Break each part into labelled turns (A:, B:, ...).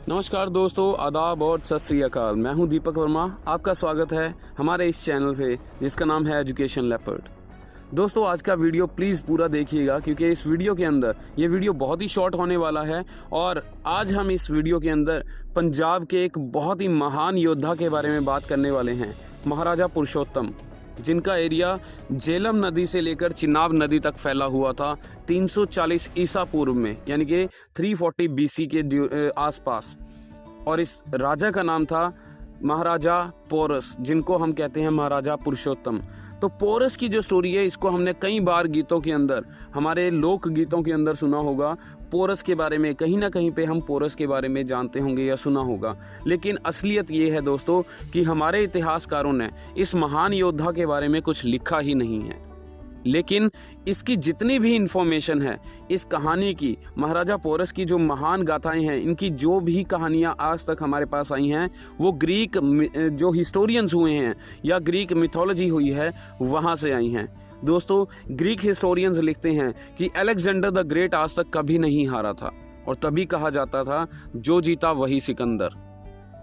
A: नमस्कार दोस्तों, आदाब और सत श्री अकाल। मैं हूं दीपक वर्मा। आपका स्वागत है हमारे इस चैनल पे जिसका नाम है एजुकेशन लेपर्ड। दोस्तों, आज का वीडियो प्लीज़ पूरा देखिएगा क्योंकि इस वीडियो के अंदर ये वीडियो बहुत ही शॉर्ट होने वाला है और आज हम इस वीडियो के अंदर पंजाब के एक बहुत ही महान योद्धा के बारे में बात करने वाले हैं, महाराजा पुरुषोत्तम, जिनका एरिया झेलम नदी से लेकर चिनाब नदी तक फैला हुआ था 340 ईसा पूर्व में, यानी कि 340 BC के आसपास। और इस राजा का नाम था महाराजा पोरस, जिनको हम कहते हैं महाराजा पुरुषोत्तम। तो पोरस की जो स्टोरी है, इसको हमने कई बार गीतों के अंदर, हमारे लोक गीतों के अंदर सुना होगा। पोरस के बारे में कहीं ना कहीं पे हम पोरस के बारे में जानते होंगे या सुना होगा, लेकिन असलियत ये है दोस्तों कि हमारे इतिहासकारों ने इस महान योद्धा के बारे में कुछ लिखा ही नहीं है। लेकिन इसकी जितनी भी इंफॉर्मेशन है, इस कहानी की, महाराजा पोरस की जो महान गाथाएं हैं, इनकी जो भी कहानियां आज तक हमारे पास आई हैं, वो ग्रीक जो हिस्टोरियंस हुए हैं या ग्रीक मिथोलॉजी हुई है, वहाँ से आई हैं। दोस्तों, ग्रीक हिस्टोरियंस लिखते हैं कि अलेक्जेंडर द ग्रेट आज तक कभी नहीं हारा था और तभी कहा जाता था जो जीता वही सिकंदर।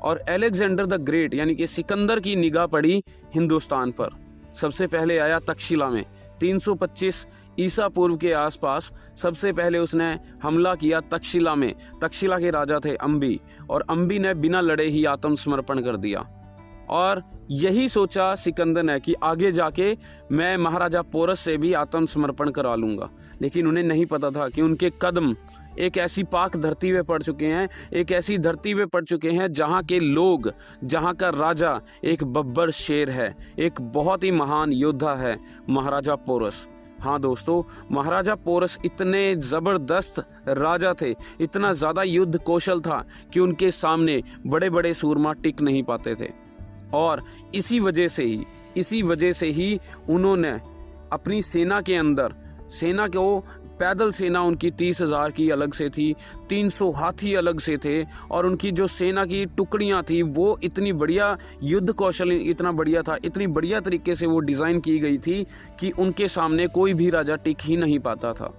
A: और अलेक्जेंडर द ग्रेट यानी कि सिकंदर की निगाह पड़ी हिंदुस्तान पर। सबसे पहले आया तक्षशिला में 325 ईसा पूर्व के आसपास। सबसे पहले उसने हमला किया तक्षशिला में। तक्षशिला के राजा थे अंबी, और अंबी ने बिना लड़े ही आत्मसमर्पण कर दिया। और यही सोचा सिकंदर ने कि आगे जाके मैं महाराजा पोरस से भी आत्मसमर्पण करा लूंगा। लेकिन उन्हें नहीं पता था कि उनके कदम एक ऐसी पाक धरती पे पड़ चुके हैं, एक ऐसी धरती पे पड़ चुके हैं जहाँ के लोग, जहाँ का राजा एक बब्बर शेर है, एक बहुत ही महान योद्धा है, महाराजा पोरस। हाँ दोस्तों, महाराजा पोरस इतने ज़बरदस्त राजा थे, इतना ज़्यादा युद्ध कौशल था कि उनके सामने बड़े बड़े सूरमा टिक नहीं पाते थे। और इसी वजह से ही उन्होंने अपनी सेना के अंदर, सेना को पैदल सेना उनकी 30,000 की अलग से थी, 300 हाथी अलग से थे, और उनकी जो सेना की टुकड़ियां थी वो इतनी बढ़िया, युद्ध कौशल इतना बढ़िया था, इतनी बढ़िया तरीके से वो डिज़ाइन की गई थी कि उनके सामने कोई भी राजा टिक ही नहीं पाता था।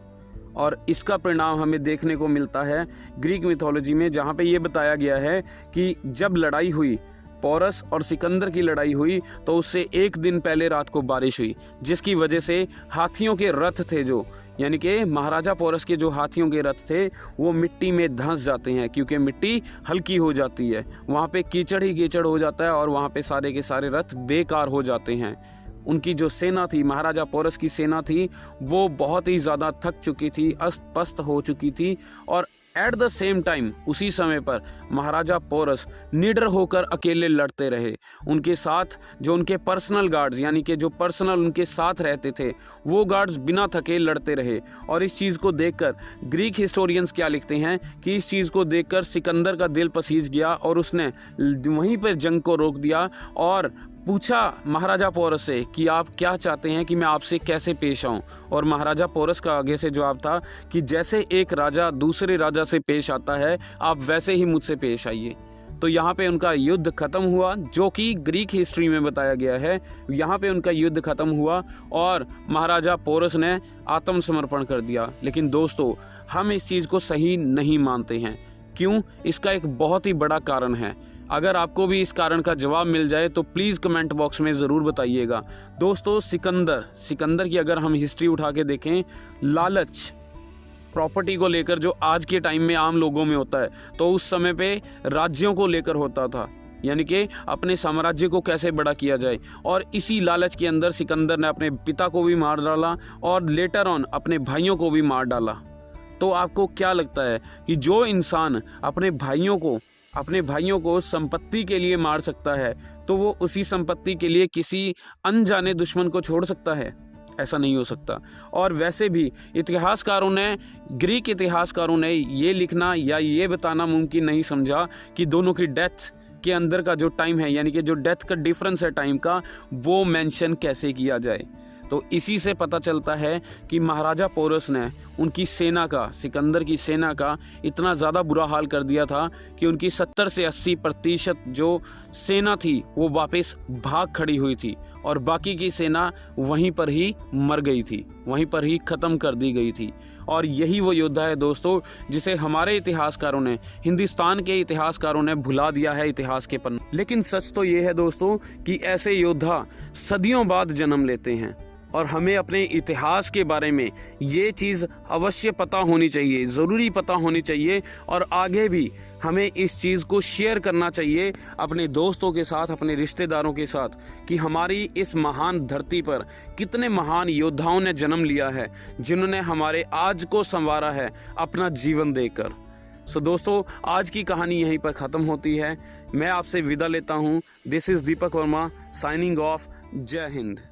A: और इसका परिणाम हमें देखने को मिलता है ग्रीक मिथोलॉजी में, जहाँ पे ये बताया गया है कि जब लड़ाई हुई, पोरस और सिकंदर की लड़ाई हुई, तो उससे एक दिन पहले रात को बारिश हुई, जिसकी वजह से हाथियों के रथ थे, जो यानी कि महाराजा पोरस के जो हाथियों के रथ थे, वो मिट्टी में धंस जाते हैं क्योंकि मिट्टी हल्की हो जाती है, वहाँ पे कीचड़ ही कीचड़ हो जाता है और वहाँ पे सारे के सारे रथ बेकार हो जाते हैं। उनकी जो सेना थी, महाराजा पोरस की सेना थी, वो बहुत ही ज़्यादा थक चुकी थी, अस्त पस्त हो चुकी थी। और एट द सेम टाइम, उसी समय पर महाराजा पोरस निडर होकर अकेले लड़ते रहे। उनके साथ जो उनके पर्सनल गार्ड्स, यानी कि जो पर्सनल उनके साथ रहते थे, वो गार्ड्स बिना थके लड़ते रहे। और इस चीज़ को देखकर ग्रीक हिस्टोरियंस क्या लिखते हैं कि इस चीज़ को देखकर सिकंदर का दिल पसीज गया और उसने वहीं पर जंग को रोक दिया और पूछा महाराजा पोरस से कि आप क्या चाहते हैं कि मैं आपसे कैसे पेश आऊं। और महाराजा पोरस का आगे से जवाब था कि जैसे एक राजा दूसरे राजा से पेश आता है, आप वैसे ही मुझसे पेश आइए। तो यहाँ पे उनका युद्ध खत्म हुआ, जो कि ग्रीक हिस्ट्री में बताया गया है। यहाँ पे उनका युद्ध खत्म हुआ और महाराजा पोरस ने आत्मसमर्पण कर दिया। लेकिन दोस्तों, हम इस चीज़ को सही नहीं मानते हैं। क्यों? इसका एक बहुत ही बड़ा कारण है। अगर आपको भी इस कारण का जवाब मिल जाए तो प्लीज़ कमेंट बॉक्स में ज़रूर बताइएगा। दोस्तों, सिकंदर की अगर हम हिस्ट्री उठा के देखें, लालच प्रॉपर्टी को लेकर जो आज के टाइम में आम लोगों में होता है, तो उस समय पे राज्यों को लेकर होता था, यानी कि अपने साम्राज्य को कैसे बड़ा किया जाए। और इसी लालच के अंदर सिकंदर ने अपने पिता को भी मार डाला और लेटर ऑन अपने भाइयों को भी मार डाला। तो आपको क्या लगता है कि जो इंसान अपने भाइयों को संपत्ति के लिए मार सकता है, तो वो उसी संपत्ति के लिए किसी अनजाने दुश्मन को छोड़ सकता है? ऐसा नहीं हो सकता। और वैसे भी ग्रीक इतिहासकारों ने ये लिखना या ये बताना मुमकिन नहीं समझा कि दोनों की डेथ के अंदर का जो टाइम है, यानी कि जो डेथ का डिफरेंस है टाइम का, वो मेंशन कैसे किया जाए। तो इसी से पता चलता है कि महाराजा पोरस ने उनकी सेना का, सिकंदर की सेना का इतना ज़्यादा बुरा हाल कर दिया था कि उनकी 70 से 80% जो सेना थी वो वापस भाग खड़ी हुई थी और बाकी की सेना वहीं पर ही मर गई थी, वहीं पर ही ख़त्म कर दी गई थी। और यही वो योद्धा है दोस्तों जिसे हमारे इतिहासकारों ने, हिंदुस्तान के इतिहासकारों ने भुला दिया है इतिहास के पन्ने। लेकिन सच तो ये है दोस्तों कि ऐसे योद्धा सदियों बाद जन्म लेते हैं और हमें अपने इतिहास के बारे में ये चीज़ अवश्य पता होनी चाहिए, ज़रूरी पता होनी चाहिए। और आगे भी हमें इस चीज़ को शेयर करना चाहिए अपने दोस्तों के साथ, अपने रिश्तेदारों के साथ, कि हमारी इस महान धरती पर कितने महान योद्धाओं ने जन्म लिया है, जिन्होंने हमारे आज को संवारा है अपना जीवन देकर। सो दोस्तों, आज की कहानी यहीं पर ख़त्म होती है। मैं आपसे विदा लेता हूँ। This is Deepak Verma signing off. जय हिंद।